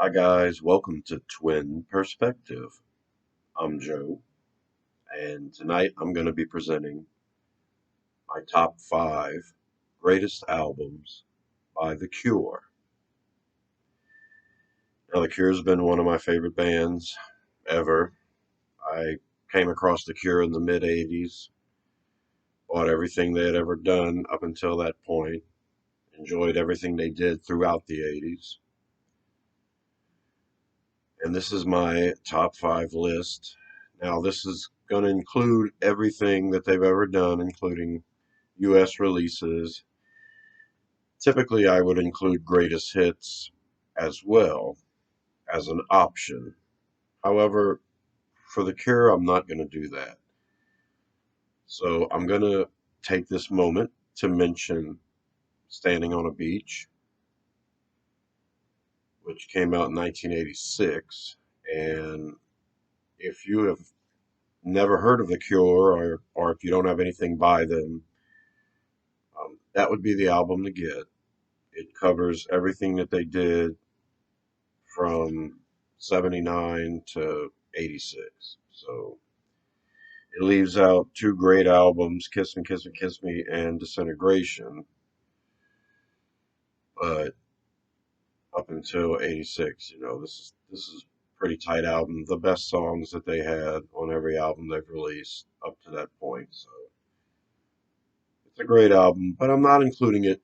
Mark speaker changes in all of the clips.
Speaker 1: Hi guys, welcome to Twin Perspective. I'm Joe, and tonight I'm going to be presenting my top five greatest albums by The Cure. Now, The Cure has been one of my favorite bands ever. I came across The Cure in the mid 80s, bought everything they had ever done up until that point, enjoyed everything they did throughout the 80s. And this is my top five list. Now, this is going to include everything that they've ever done, including US releases. Typically, I would include greatest hits as well as an option. However, for The Cure, I'm not going to do that. So I'm going to take this moment to mention Standing on a Beach, which came out in 1986. And if you have never heard of The Cure, or if you don't have anything by them, that would be the album to get. It covers everything that they did from 79 to 86. So it leaves out two great albums, Kiss Me, Kiss Me, Kiss Me, and Disintegration. But up until 86, this is pretty tight album. The best songs that they had on every album they've released up to that point. So it's a great album, but I'm not including it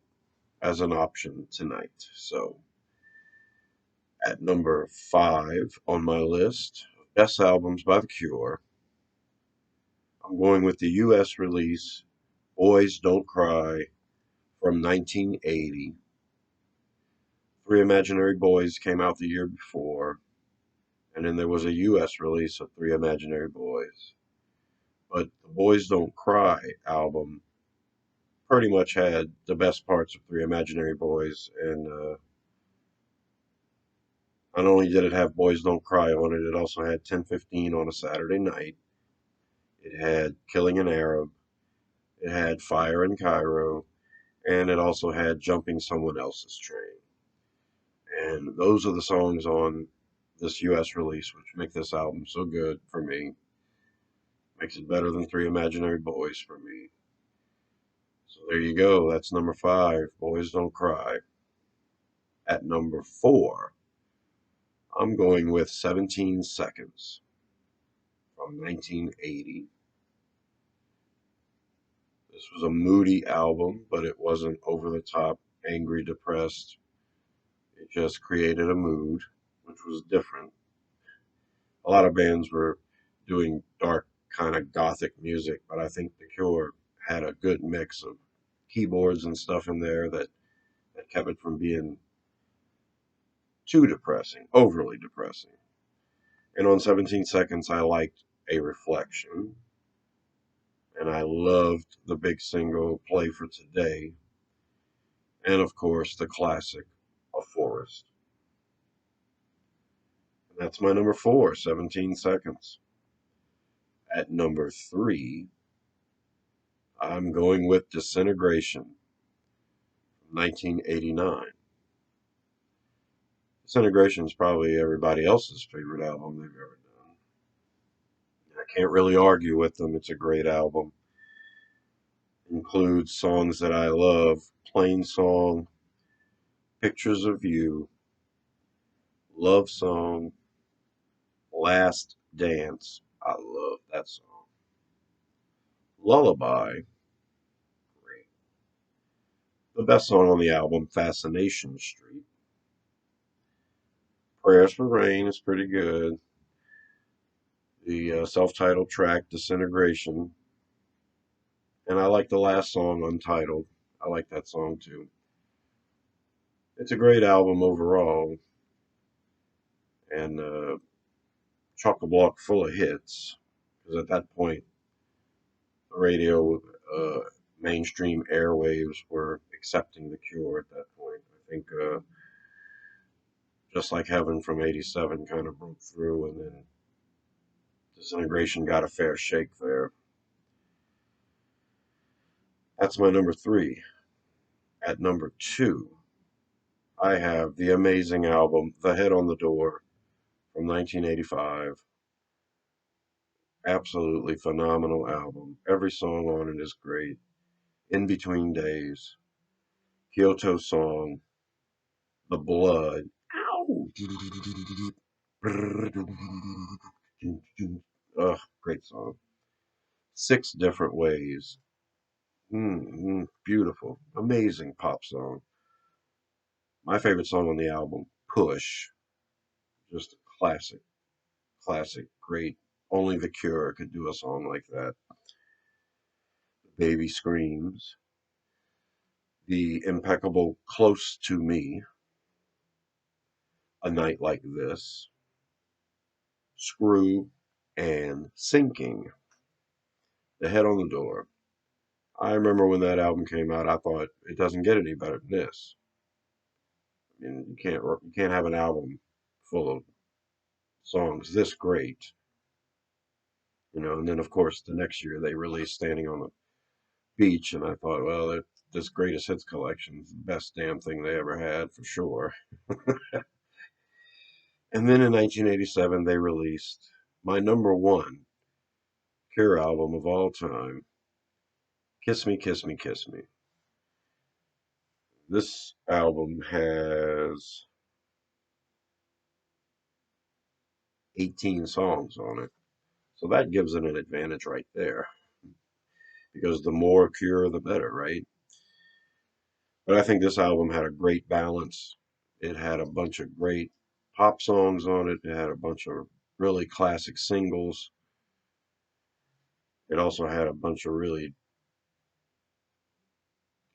Speaker 1: as an option tonight. So at number five on my list of best albums by The Cure, I'm going with the US release Boys Don't Cry from 1980. Three Imaginary Boys came out the year before, and then there was a US release of Three Imaginary Boys. But the Boys Don't Cry album pretty much had the best parts of Three Imaginary Boys, and not only did it have Boys Don't Cry on it, it also had 10:15 on a Saturday night. It had Killing an Arab. It had Fire in Cairo, and it also had Jumping Someone Else's Train. And those are the songs on this US release, which make this album so good for me. Makes it better than Three Imaginary Boys for me. So there you go. That's number five, Boys Don't Cry. At number four, I'm going with 17 Seconds from 1980. This was a moody album, but it wasn't over the top, angry, depressed. It just created a mood, which was different. A lot of bands were doing dark kind of gothic music, but I think The Cure had a good mix of keyboards and stuff in there that kept it from being too depressing, overly depressing. And on 17 Seconds, I liked A Reflection, and I loved the big single Play for Today, and of course the classic A Forest. And that's my number four, 17 Seconds. At number three, I'm going with Disintegration, 1989. Disintegration is probably everybody else's favorite album they've ever done. I can't really argue with them. It's a great album. Includes songs that I love: Plain Song, Pictures of You, Love Song, Last Dance. I love that song. Lullaby, great. The best song on the album, Fascination Street. Prayers for Rain is pretty good. The self-titled track, Disintegration. And I like the last song, Untitled. I like that song too. It's a great album overall, and chock-a-block full of hits. Because at that point, the radio, uh, mainstream airwaves were accepting The Cure at that point. I think Just Like Heaven from '87 kind of broke through, and then Disintegration got a fair shake there. That's my number three. At number two, I have the amazing album, The Head on the Door from 1985. Absolutely phenomenal album. Every song on it is great. In Between Days, Kyoto Song, The Blood. Ow! Ugh, great song. Six Different Ways. Beautiful. Amazing pop song. My favorite song on the album, Push. Just a classic, classic, great. Only The Cure could do a song like that. Baby Screams. The impeccable Close to Me. A Night Like This. Screw and Sinking. The Head on the Door. I remember when that album came out, I thought it doesn't get any better than this. I mean, you can't have an album full of songs this great, you know. And then of course the next year they released Standing on the Beach, and I thought, well, this greatest hits collection is the best damn thing they ever had for sure. And then in 1987 they released my number one Cure album of all time, Kiss Me, Kiss Me, Kiss Me. This album has 18 songs on it. So that gives it an advantage right there because the more Cure, the better, right? But I think this album had a great balance. It had a bunch of great pop songs on it. It had a bunch of really classic singles. It also had a bunch of really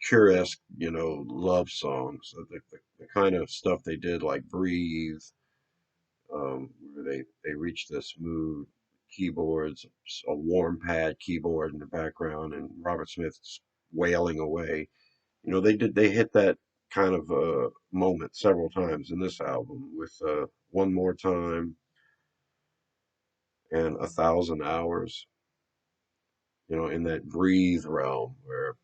Speaker 1: Cure-esque, love songs. The kind of stuff they did, like Breathe, where they reached this mood, keyboards, a warm pad keyboard in the background, and Robert Smith's wailing away. They hit that kind of moment several times in this album with One More Time and 1,000 Hours, in that Breathe realm where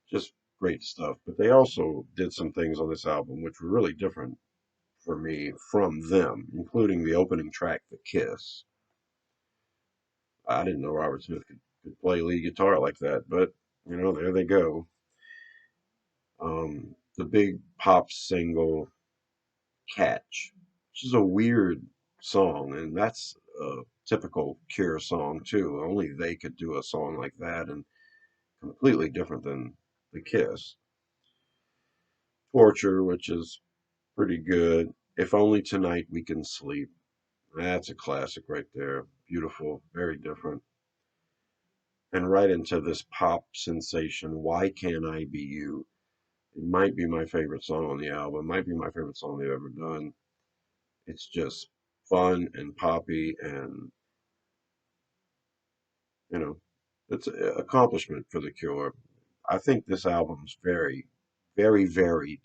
Speaker 1: just great stuff. But they also did some things on this album which were really different for me from them, including the opening track, The Kiss. I didn't know Robert Smith could play lead guitar like that, but there they go. The big pop single Catch, which is a weird song, and that's a typical Cure song too. Only they could do a song like that, and completely different than The Kiss. Torture, which is pretty good. If Only Tonight We Can Sleep. That's a classic right there. Beautiful, very different. And right into this pop sensation, Why Can't I Be You? It might be my favorite song on the album, might be my favorite song they've ever done. It's just fun and poppy, and you know, it's an accomplishment for The Cure. I think this album's very, very varied,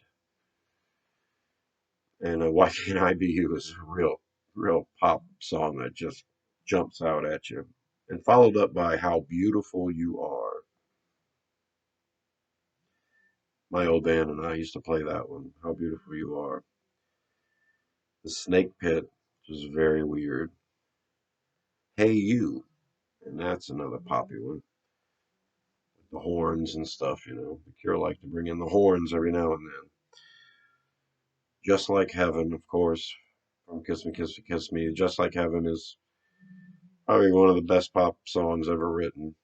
Speaker 1: and Why Can't I Be You is a real pop song that just jumps out at you. And followed up by How Beautiful You Are. My old band and I used to play that one, How Beautiful You Are. The Snake Pit, which is very weird. Hey You, and that's another poppy one. The horns and stuff. The Cure like to bring in the horns every now and then. Just Like Heaven, of course, from Kiss Me, Kiss Me, Kiss Me. Just Like Heaven is probably one of the best pop songs ever written.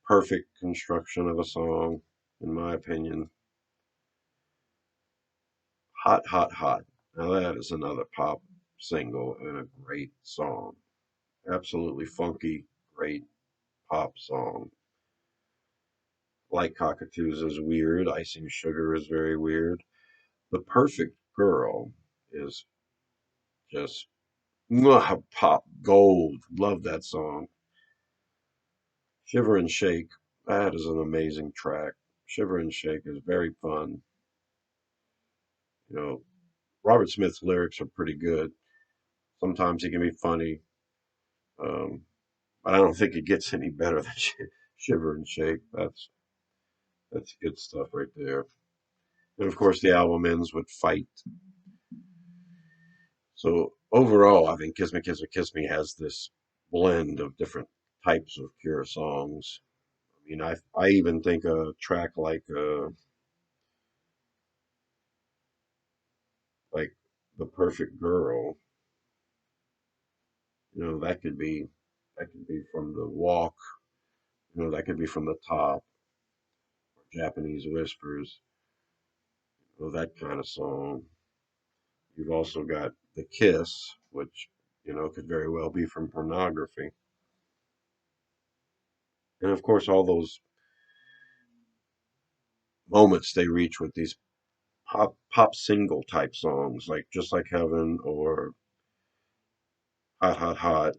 Speaker 1: Perfect construction of a song, in my opinion. Hot, Hot, Hot. Now that is another pop single and a great song. Absolutely funky, great pop song. Like Cockatoos is weird. Icing Sugar is very weird. The Perfect Girl is just pop gold. Love that song. Shiver and Shake, that is an amazing track. Shiver and Shake is very fun. You know, Robert Smith's lyrics are pretty good. Sometimes he can be funny, um, but I don't think it gets any better than Shiver and Shake. That's good stuff right there. And of course, the album ends with Fight. So overall, I think Kiss Me, Kiss Me, Kiss Me has this blend of different types of Cure songs. I mean, I even think a track like The Perfect Girl, that could be from The Walk, that could be from The Top, or Japanese Whispers, that kind of song. You've also got The Kiss, which, could very well be from Pornography. And of course, all those moments they reach with these pop single type songs, like Just Like Heaven or Hot Hot Hot,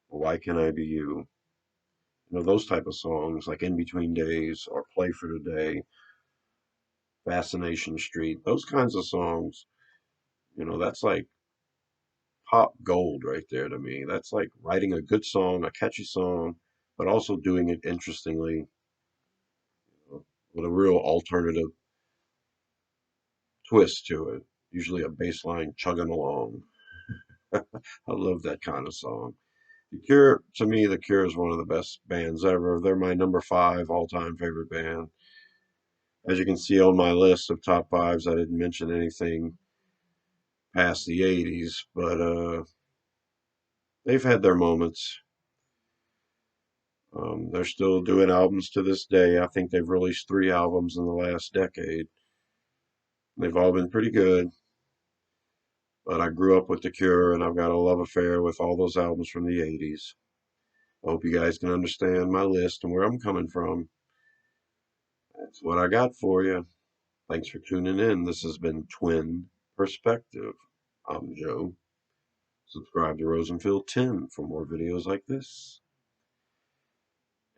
Speaker 1: Why Can I Be You? Those type of songs, like In Between Days or Play for Today, Fascination Street, those kinds of songs, that's like pop gold right there to me. That's like writing a good song, a catchy song, but also doing it interestingly, with a real alternative twist to it. Usually a bass line chugging along. I love that kind of song. The Cure, to me, The Cure is one of the best bands ever. They're my number five all time favorite band. As you can see on my list of top fives, I didn't mention anything past the 80s, but they've had their moments. They're still doing albums to this day. I think they've released three albums in the last decade. They've all been pretty good, but I grew up with The Cure and I've got a love affair with all those albums from the 80s. I hope you guys can understand my list and where I'm coming from. That's what I got for you. Thanks for tuning in. This has been Twin Perspective. I'm Joe. Subscribe to Rosenfield 10 for more videos like this.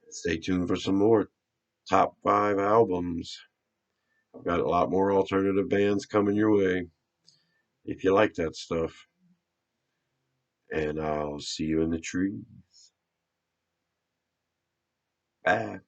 Speaker 1: Stay tuned for some more top five albums. I've got a lot more alternative bands coming your way if you like that stuff. And I'll see you in the trees. Bye.